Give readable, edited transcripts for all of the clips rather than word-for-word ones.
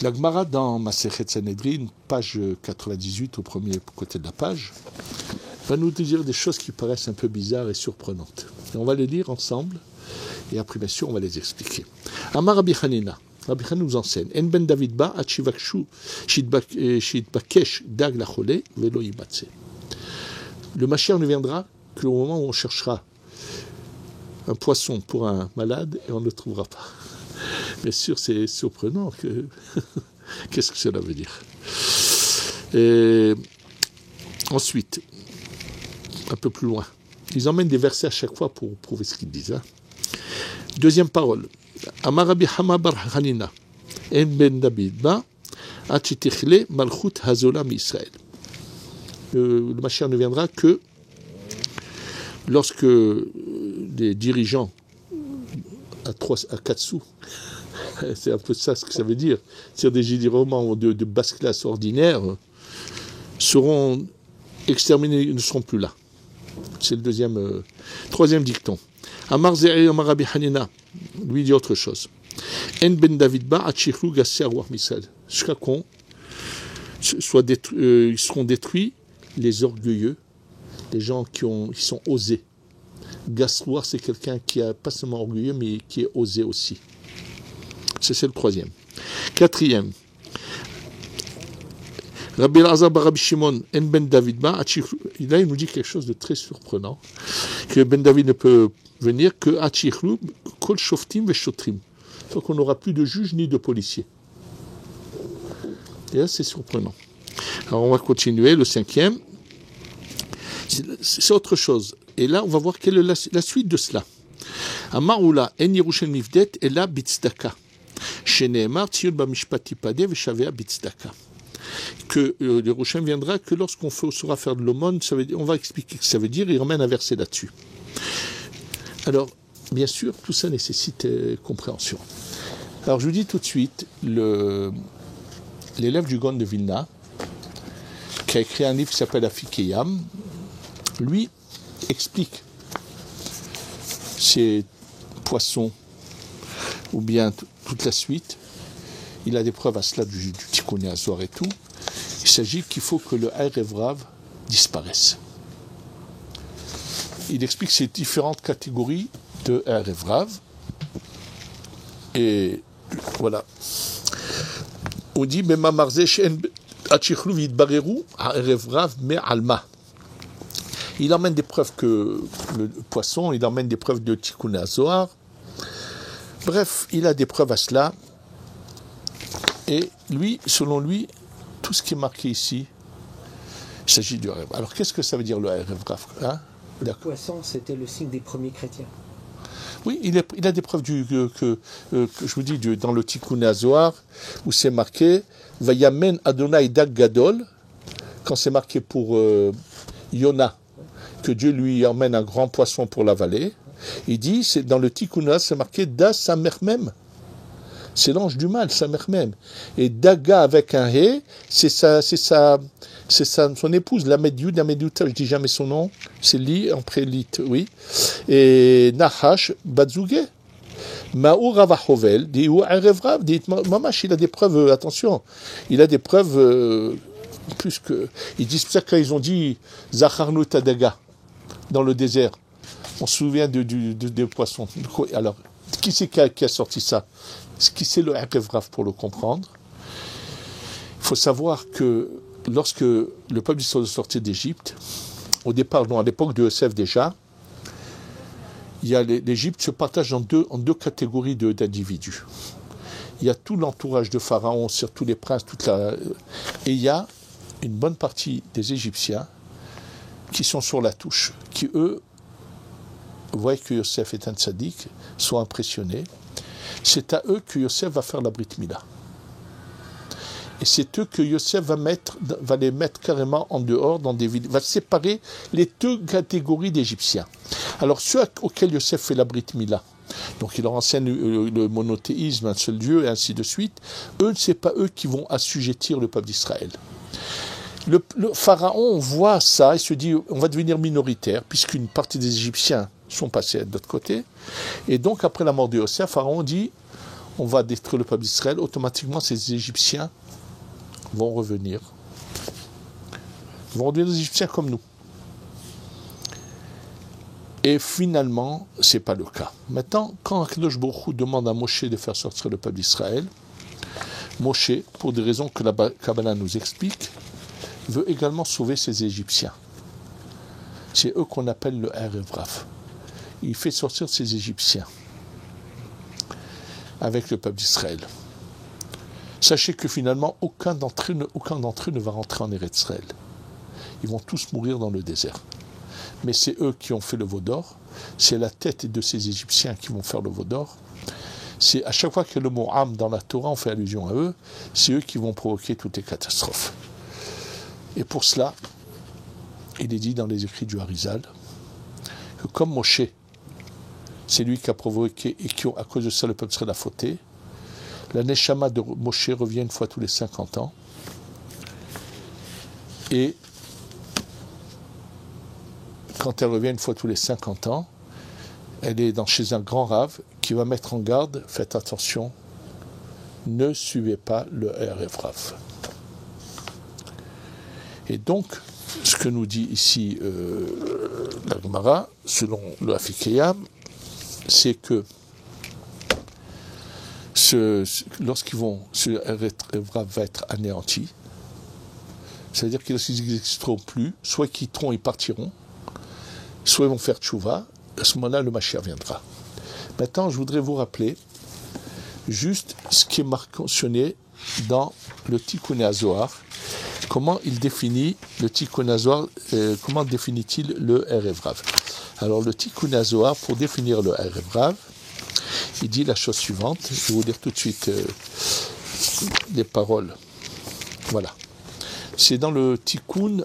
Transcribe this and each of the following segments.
La Gemara dans Masechet Sanhedrin, page 98, au premier côté de la page, va nous dire des choses qui paraissent un peu bizarres et surprenantes. Et on va les lire ensemble, et après, bien sûr, on va les expliquer. Amar Rabbi Hanina, Rabbi Hanina nous enseigne, En ben David ba, at shivakshu, shitbakesh dag lachole, velo yibatse. Le Mashiach ne viendra que au moment où on cherchera un poisson pour un malade et on ne le trouvera pas. Bien sûr, c'est surprenant. Qu'est-ce que cela veut dire? Et ensuite, un peu plus loin, ils emmènent des versets à chaque fois pour prouver ce qu'ils disent. Hein. Deuxième parole. Amar Rabbi Hama bar Hanina, En ben David ba, Achitichle malchut hazola mi Israël. Le Mashiach ne viendra que lorsque des dirigeants à 4 sous, c'est un peu ça ce que ça veut dire, c'est-à-dire des dirigeants de basse classe ordinaire seront exterminés, ils ne seront plus là. C'est le troisième dicton. Amar Ze'e Amar Rabbi Hanina, lui dit autre chose. En ben David ba achichlu gasser roi Misraël. Jusqu'à qu'on ils seront détruits les orgueilleux, les gens qui sont osés. Gasroir, c'est quelqu'un qui est pas seulement orgueilleux, mais qui est osé aussi. C'est le troisième. Quatrième. Rabbi Elazar bar Rabbi Shimon, En ben David ba, là il nous dit quelque chose de très surprenant, que Ben David ne peut venir que Achichlu, Kol Shoftim ve Shotrim. Donc on n'aura plus de juges ni de policiers. Et là c'est surprenant. Alors on va continuer, le cinquième. C'est autre chose. Et là, on va voir quelle est la suite de cela. Amaoula, en Yerushalmi Mivdet, et là, Bitzdaka. Sheneemar, Tziyun Bamishpati Pade, Veshavea Bitzdaka. Que Yerushalmi viendra que lorsqu'on saura faire de l'aumône, on va expliquer ce que ça veut dire, et il ramène un verset là-dessus. Alors, bien sûr, tout ça nécessite compréhension. Alors, je vous dis tout de suite, l'élève du Gaon de Vilna, qui a écrit un livre qui s'appelle Afikeyam, lui explique ces poissons ou bien toute la suite. Il a des preuves à cela du Tikkun Azor et tout. Il s'agit qu'il faut que le Erev Rav disparaisse. Il explique ces différentes catégories de Erev Rav. Et voilà. On dit Mema Marze Shen Achichlu Vidbareru Erev Rav Me Alma. Il emmène des preuves que le poisson, il emmène des preuves de Tikkun Azor. Bref, il a des preuves à cela. Et lui, selon lui, tout ce qui est marqué ici, il s'agit du Erev. Alors, qu'est-ce que ça veut dire le Erev Rav, hein? Le poisson, c'était le signe des premiers chrétiens. Oui, il a des preuves que je vous dis dans le Tikkun Azor, où c'est marqué Vayamen Adonai Dag Gadol, quand c'est marqué pour Yona, que Dieu lui emmène un grand poisson pour l'avaler. Il dit, c'est dans le Tikkun Azor, c'est marqué Da Samermem. C'est l'ange du mal, Samermem. Et Daga avec un He, c'est son épouse, la Médiud, je dis jamais son nom, c'est Li, en prélite, oui. Et Nahash, Badzougé. Ma'ou Ravahovel, dit ou Erev Rav, dit Mamash, il a des preuves, attention, il a des preuves plus que. Ils disent ça quand ils ont dit Zacharnu Tadaga dans le désert. On se souvient des poissons. Alors, qui c'est qui a sorti ça? Qui c'est le Erev Rav pour le comprendre? Il faut savoir que lorsque le peuple est sorti d'Égypte, au départ, à l'époque de Yosef déjà, l'Égypte se partage en deux catégories d'individus. Il y a tout l'entourage de Pharaon, surtout les princes, et il y a une bonne partie des Égyptiens qui sont sur la touche, qui eux voient que Yosef est un tzaddik, sont impressionnés. C'est à eux que Yosef va faire la Brit Mila. Et c'est eux que Yosef va les mettre carrément en dehors, dans des villes, va séparer les deux catégories d'Égyptiens. Alors ceux auxquels Yosef fait la Brit Mila, Donc il leur enseigne le monothéisme, un seul Dieu, et ainsi de suite. Eux, ce n'est pas eux qui vont assujettir le peuple d'Israël. Le pharaon voit ça et se dit on va devenir minoritaire, puisqu'une partie des Égyptiens sont passés de l'autre côté. Et donc, après la mort de Yosef, pharaon dit on va détruire le peuple d'Israël. Automatiquement, ces Égyptiens vont revenir. Ils vont devenir des Égyptiens comme nous. Et finalement, ce n'est pas le cas. Maintenant, quand Akadosh Baruch Hu demande à Moshe de faire sortir le peuple d'Israël, Moshe, pour des raisons que la Kabbalah nous explique, veut également sauver ces Égyptiens. C'est eux qu'on appelle le Erev Rav. Il fait sortir ces Égyptiens avec le peuple d'Israël. Sachez que finalement, aucun d'entre eux ne va rentrer en Eretz Israël. Ils vont tous mourir dans le désert. Mais c'est eux qui ont fait le veau d'or. C'est la tête de ces Égyptiens qui vont faire le veau d'or. C'est à chaque fois que le mot Am dans la Torah, on fait allusion à eux, c'est eux qui vont provoquer toutes les catastrophes. Et pour cela, il est dit dans les écrits du Harizal que comme Moshe, c'est lui qui a provoqué et qui, à cause de ça, le peuple serait la fauté, la Neshama de Moshe revient une fois tous les 50 ans. Et quand elle revient une fois tous les 50 ans, elle est chez un grand rave qui va mettre en garde, faites attention, ne suivez pas le Erev Rav. Et donc, ce que nous dit ici la Gemara, selon le Afikeyam, c'est que ce Erev Rav va être anéanti, c'est-à-dire qu'ils n'existeront plus, soit ils quitteront et partiront, soit ils vont faire tchouva, à ce moment-là, le Mashiach viendra. Maintenant, je voudrais vous rappeler juste ce qui est mentionné dans le Tikkun HaZohar. Comment il définit le Tikkun HaZohar, comment définit-il le Erev Rav? Alors, le Tikkun HaZohar, pour définir le Erev Rav, il dit la chose suivante. Je vais vous lire tout de suite les paroles. Voilà. C'est dans le Tikkun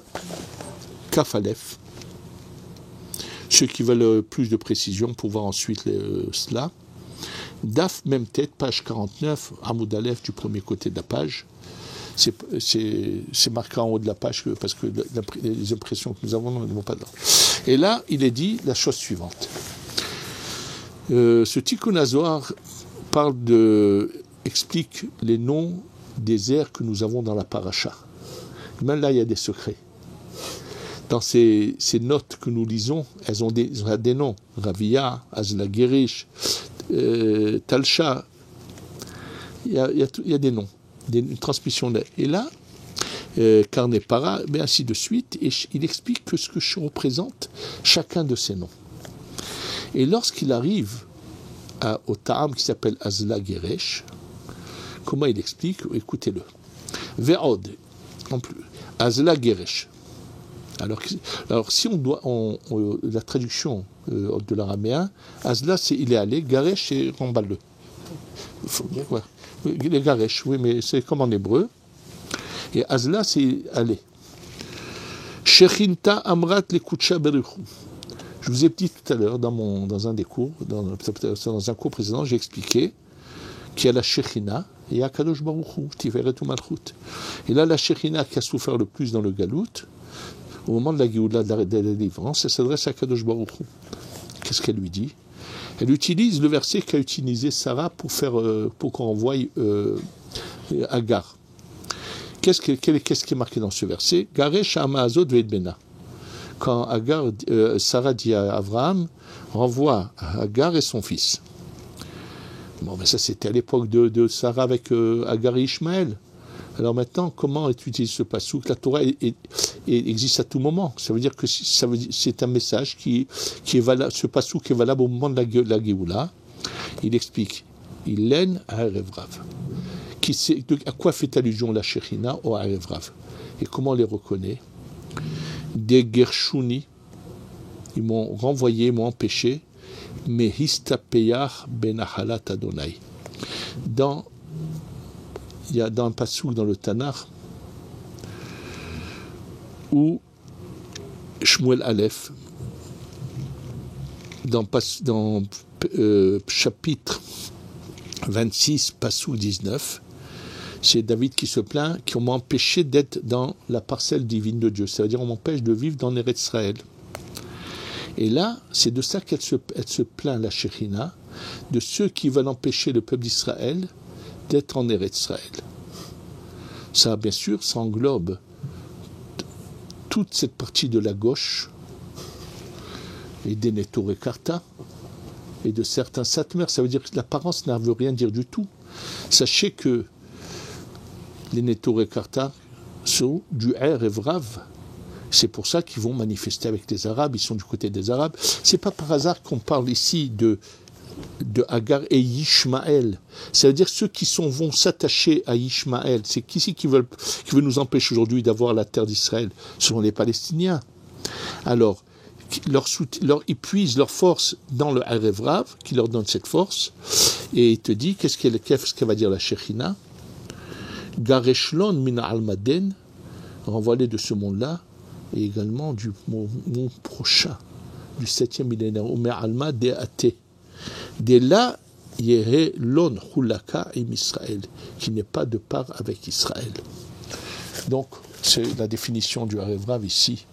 Kaf Aleph. Ceux qui veulent plus de précision pour voir ensuite cela. Daf même tête, page 49, Hamoud Aleph du premier côté de la page. C'est marqué en haut de la page parce que les impressions que nous avons ne vont pas dedans. Et là, il est dit la chose suivante. Ce Tikkun HaZohar explique les noms des airs que nous avons dans la paracha. Même là, il y a des secrets. Dans ces notes que nous lisons, elles ont des noms. Ravia, Azla Gerish, Talcha. Il y a des noms, une transmission. Et là, Karnepara, mais ainsi de suite. Et il explique que ce que représente chacun de ces noms. Et lorsqu'il arrive au Ta'am qui s'appelle Azla Geresh, comment il explique? Écoutez-le. Ve'od, en plus. Azla Geresh. Alors si on doit, la traduction de l'araméen, Azla c'est il est allé, Garesh c'est remballe-le. Ouais. Les Garesh, oui, mais c'est comme en hébreu. Et Azla c'est aller. Shechinta Amrat Lekutsha Beruchu. Je vous ai dit tout à l'heure dans un des cours, dans un cours précédent, j'ai expliqué qu'il y a la Shechina et il y a Kadosh Baruch Hu, Tiferet u'Malchut. Et là, la Shechina qui a souffert le plus dans le Galout, au moment de la Géoula, de la délivrance, elle s'adresse à Kadosh Baruch Hu. Qu'est-ce qu'elle lui dit? Elle utilise le verset qu'a utilisé Sarah pour qu'on envoie Agar. Qu'est-ce qui est marqué dans ce verset? Garesh Ha'ma'azot ve'edbena. Quand Sarah dit à Abraham, renvoie Agar et son fils. Bon, mais ça c'était à l'époque de Sarah avec Agar et Ishmaël. Alors maintenant, comment utiliser ce passouk? La Torah existe à tout moment. Ça veut dire que c'est un message qui est valable. Ce passouk est valable au moment de la Géoula. Il explique. Il l'aine à Erev Rav. À quoi fait allusion la Shechina au Erev Rav? Et comment on les reconnaît? Des Gershuni, ils m'ont renvoyé, ils m'ont empêché, mais histapeyach ben ahalat Adonai. Il y a dans un passouk dans le Tanakh où Shmuel Aleph, dans chapitre 26, Passou 19, c'est David qui se plaint, qu'on m'a empêché d'être dans la parcelle divine de Dieu. Ça veut dire on m'empêche de vivre dans l'Eretz Israël. Et là, c'est de ça qu'elle se plaint, la Shekhinah, de ceux qui veulent empêcher le peuple d'Israël d'être en Eretz Israël. Ça, bien sûr, ça englobe toute cette partie de la gauche, et des Netoré Karta, et de certains Satmers. Ça veut dire que l'apparence ne veut rien dire du tout. Sachez que les Netoré Karta sont du Er et Vrav. C'est pour ça qu'ils vont manifester avec les Arabes, ils sont du côté des Arabes. C'est pas par hasard qu'on parle ici de Agar et Ishmaël. Ça veut dire ceux qui vont s'attacher à Ishmaël. C'est qui veut nous empêcher aujourd'hui d'avoir la terre d'Israël? Ce sont les Palestiniens. Alors, ils puisent leur force dans le Arevrav, qui leur donne cette force, et il te dit, qu'est-ce qu'elle va dire la Shekhinah? Gareshlon mina almaden, renvoie-les de ce monde-là, et également du monde prochain, du 7e millénaire, Omer alma de ate. De là, yere lon hulaka im Israël, qui n'est pas de part avec Israël. Donc, c'est la définition du Arevrav ici,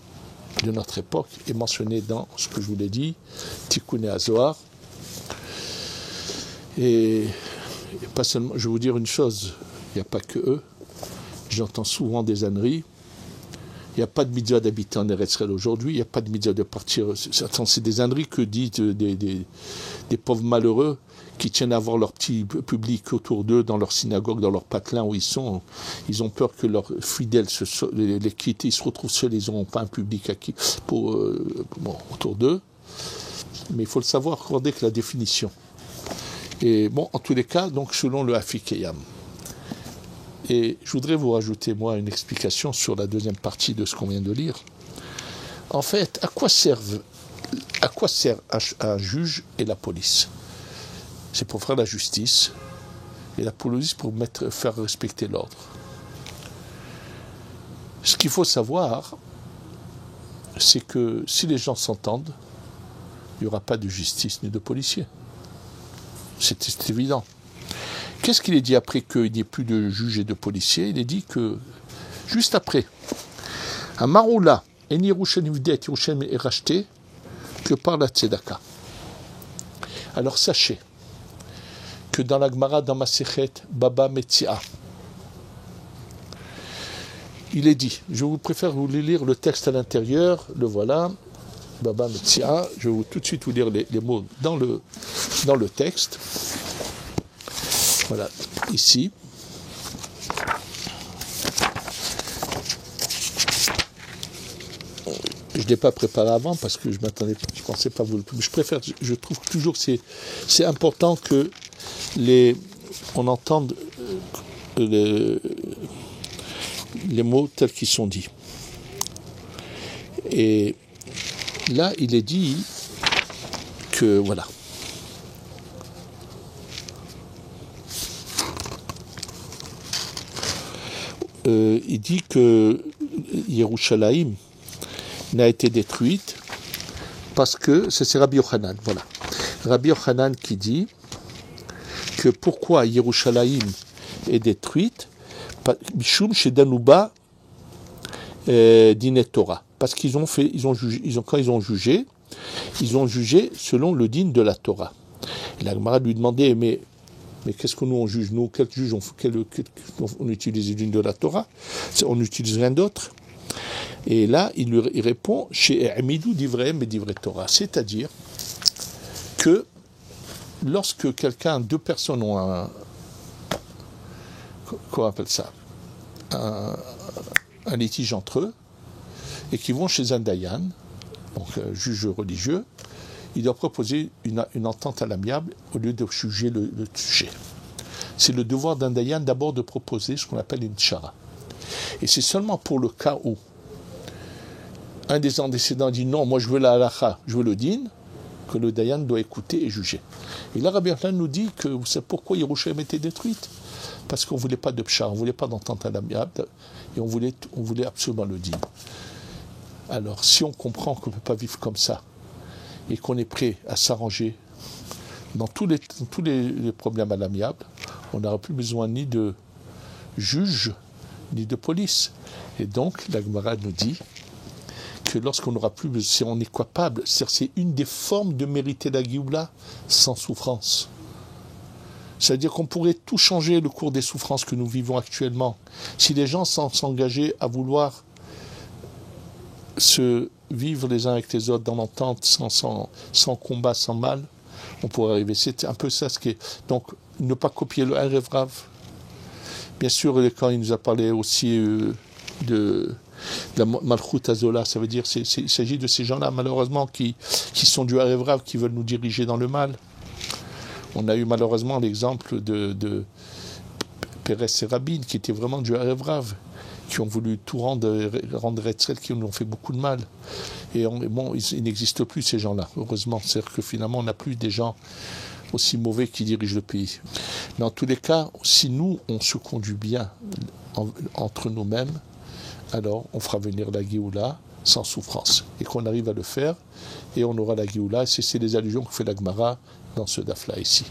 de notre époque, est mentionnée dans ce que je vous l'ai dit, Tikkun HaZohar. Et pas seulement, je vais vous dire une chose, il n'y a pas que eux. J'entends souvent des âneries. Il n'y a pas de mitzvah d'habiter en Eretz Israël aujourd'hui, il n'y a pas de mitzvah de partir. C'est des âneries que disent des pauvres malheureux qui tiennent à avoir leur petit public autour d'eux, dans leur synagogue, dans leur patelin où ils sont. Ils ont peur que leurs fidèles les quittent, ils se retrouvent seuls, ils n'ont pas un public autour d'eux. Mais il faut le savoir, accorder que la définition. Et bon, en tous les cas, donc selon le Afikeyam. Et je voudrais vous rajouter, moi, une explication sur la deuxième partie de ce qu'on vient de lire. En fait, à quoi sert un juge et la police? C'est pour faire la justice, et la police pour faire respecter l'ordre. Ce qu'il faut savoir, c'est que si les gens s'entendent, il n'y aura pas de justice ni de policiers. C'est évident. Qu'est-ce qu'il est dit après qu'il n'y ait plus de juges et de policiers? Il est dit que, juste après, à Maroula, Eni Yerushalmi Vdet, Yerushalmi est racheté, que par la Tzedaka. Alors sachez que dans la Gemara, dans Masechet Baba Metzia, il est dit, je vous préfère vous lire le texte à l'intérieur, le voilà, Baba Metzia, je vais tout de suite vous lire les mots dans le texte. Voilà, ici. Je ne l'ai pas préparé avant parce que je ne pensais pas vous le... Je trouve toujours que c'est important que on entende les mots tels qu'ils sont dits. Et là, il est dit que, voilà. Il dit que Yerushalayim n'a été détruite parce que c'est Rabbi Yochanan, voilà. Rabbi Yochanan qui dit que pourquoi Yerushalayim est détruite, Mishum Shedanuba Dinet Torah, parce quand ils ont jugé selon le din de la Torah. Et la Gemara lui demandait mais qu'est-ce que nous on juge? Nous, quel juge on utilise le din de la Torah? On n'utilise rien d'autre. Et là, il répond chez Amidou d'Ivraim et d'Ivraim Torah, c'est-à-dire que lorsque deux personnes ont comment on appelle ça, un litige entre eux, et qui vont chez un dayan, donc un juge religieux, il doit proposer une entente à l'amiable au lieu de juger le sujet. C'est le devoir d'un dayan d'abord de proposer ce qu'on appelle une tchara. Et c'est seulement pour le cas où un des antécédents dit non, moi je veux la halakha, je veux le din, que le dayan doit écouter et juger. Et là, Rabbi Yochanan nous dit que vous savez pourquoi Yerushalayim était détruite? Parce qu'on ne voulait pas de pshara, on ne voulait pas d'entente à l'amiable, et on voulait absolument le din. Alors, si on comprend qu'on ne peut pas vivre comme ça, et qu'on est prêt à s'arranger dans tous les problèmes à l'amiable, on n'aura plus besoin ni de juge, ni de police. Et donc, la Gemara nous dit que lorsqu'on n'aura plus, si on est capable, c'est une des formes de mériter la Géoula sans souffrance. C'est-à-dire qu'on pourrait tout changer le cours des souffrances que nous vivons actuellement. Si les gens s'engageaient à vouloir se vivre les uns avec les autres dans l'entente, sans combat, sans mal, on pourrait arriver. C'est un peu ça ce qui est. Donc, ne pas copier le Erev Rav. Bien sûr, quand il nous a parlé aussi de la Malchut Azola, ça veut dire il s'agit de ces gens-là, malheureusement, qui sont du Erev Rav, qui veulent nous diriger dans le mal. On a eu malheureusement l'exemple de Pérez et Rabin, qui étaient vraiment du Erev Rav, qui ont voulu tout rendre Eretz, qui nous ont fait beaucoup de mal. Et bon, il n'existe plus ces gens-là, heureusement. C'est-à-dire que finalement, on n'a plus des gens aussi mauvais qui dirigent le pays. Mais en tous les cas, si nous, on se conduit bien entre nous-mêmes, alors on fera venir la Géoula sans souffrance. Et qu'on arrive à le faire, et on aura la Géoula. C'est les allusions que fait la Gemara dans ce daf-là ici.